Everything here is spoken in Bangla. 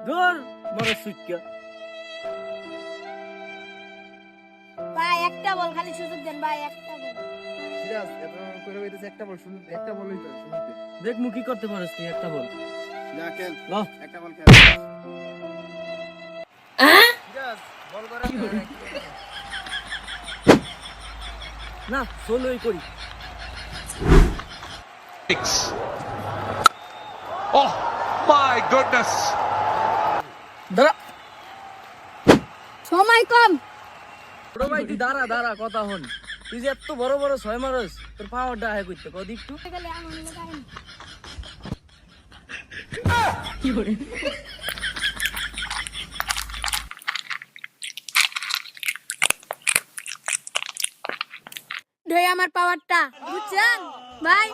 ধর বড় সুইক্কা। ভাই একটা বল খালি সুযোগ দেন ভাই, একটা বল। সিরাজ এত করে বলতেছে একটা বল শুনতে, একটা বলই তো শুনতে। দেখ মু কি করতে পারিস তুই, একটা বল। যা খেল, ল একটা বল খেল। হ্যাঁ সিরাজ বল করে না সোলোই করি। Oh my goodness! দাঁড়া সময় কম। বড় ভাই তুই দাঁড়া দাঁড়া কথা হন। তুই যে এত বড় বড় ছয় মারস, তোর পাওয়ারটা আয় করতে কদ একটু। গেলে আমার লাগাই ঢেই আমার পাওয়ারটা বুঝছেন ভাই।